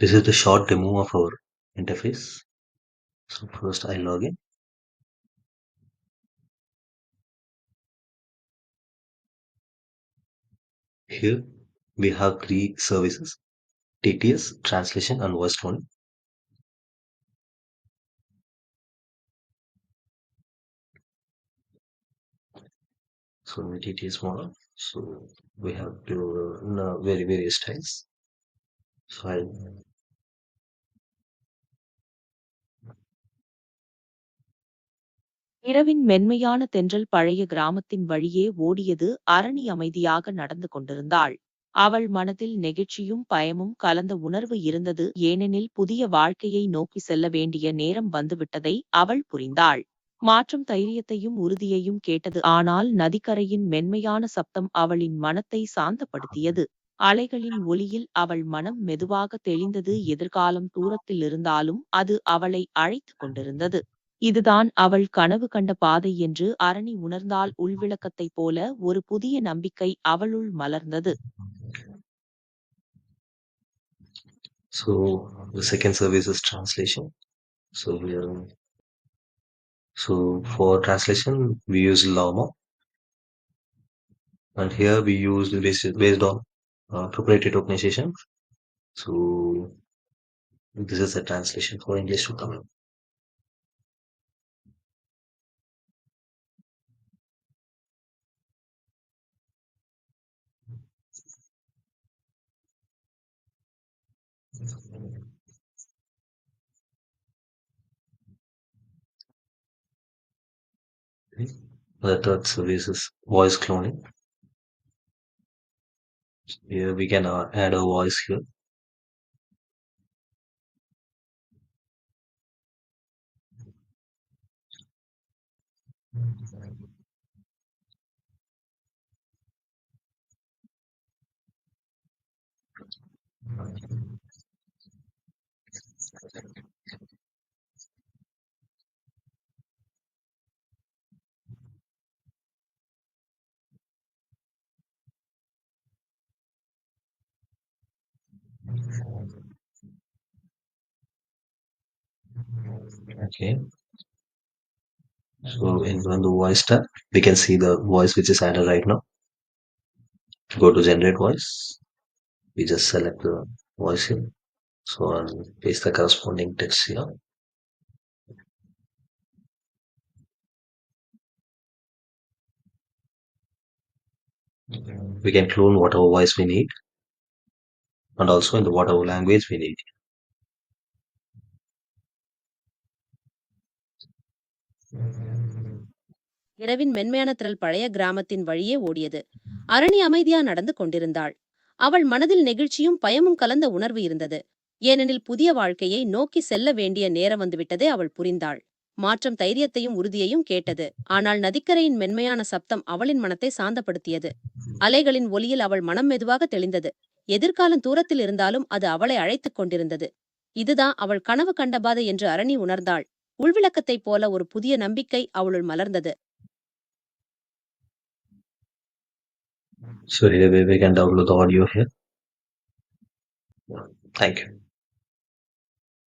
This is the short demo of our interface. So first I log in. Here we have three services: TTS, translation, and voice cloning. So the TTS model. So we have to very various styles. So I இரவின் மென்மையான தென்றல் பழைய கிராமத்தின் வழியே ஓடியது. அரணி அமைதியாக நடந்து கொண்டிருந்தாள். அவள் மனதில் நெகிழ்ச்சியும் பயமும் கலந்த உணர்வு இருந்தது. ஏனெனில் புதிய வாழ்க்கையை நோக்கி செல்ல வேண்டிய நேரம் வந்துவிட்டதை அவள் புரிந்தாள். மாற்றம் தைரியத்தையும் உறுதியையும் கேட்டது. ஆனால் நதிக்கரையின் மென்மையான சப்தம் அவளின் மனத்தை சாந்தப்படுத்தியது. அலைகளின் ஒலியில் அவள் மனம் மெதுவாக தெளிந்தது. எதிர்காலம் தூரத்தில் இருந்தாலும் அது அவளை அழைத்துக் கொண்டிருந்தது. இதுதான் அவள் கனவு கண்ட பாதை என்று அரணி உணர்ந்தாள். உள்விளக்கத்தைப் போல ஒரு புதிய நம்பிக்கை அவளுள் மலர்ந்தது. So the second service is translation. So for translation we use Llama, and here we use based on proprietary tokenization. So this is a translation for English to Tamil. The third service is voice cloning. Here we can add a voice here. Okay. So on the voice tab, we can see the voice which is added right now. Go to generate voice. We just select the voice here. So I'll paste the corresponding text here. We can clone whatever voice we need, and also in the whatever language we need. இரவின் மென்மையான திரள் பழைய கிராமத்தின் வழியே ஓடியது. அரணி அமைதியா நடந்து கொண்டிருந்தாள். அவள் மனதில் நெகிழ்ச்சியும் பயமும் கலந்த உணர்வு இருந்தது. ஏனெனில் புதிய வாழ்க்கையை நோக்கி செல்ல வேண்டிய நேரம் வந்துவிட்டதை அவள் புரிந்தாள். மாற்றம் தைரியத்தையும் உறுதியையும் கேட்டது. ஆனால் நதிக்கரையின் மென்மையான சப்தம் அவளின் மனத்தை சாந்தப்படுத்தியது. அலைகளின் ஒலியில் அவள் மனம் மெதுவாக தெளிந்தது. எதிர்காலம் தூரத்தில் இருந்தாலும் அது அவளை அழைத்துக் கொண்டிருந்தது. இதுதான் அவள் கனவு கண்ட பாதை என்று அரணி உணர்ந்தாள். உள்விளக்கத்தைப் போல ஒரு புதிய நம்பிக்கை அவளுள் மலர்ந்தது. So here we can download the audio here. Thank you.